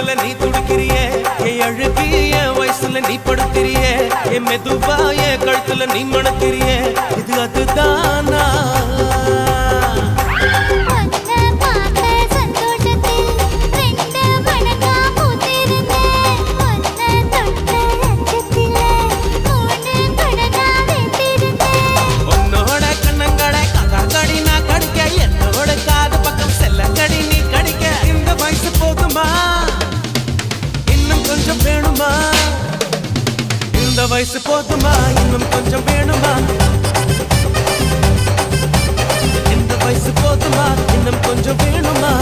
கழுத்துல நீ துடிக்கிறியே என் அழுகி என் வயசுல நீ படுத்திரியே என் மெதுவா என் கழுத்துல நீ மணக்கிறியே இது அதுதானா இந்த வயசு போதுமா இன்னும் கொஞ்சம் வேணுமா இந்த வயசு போதுமா இன்னும் கொஞ்சம் வேணுமா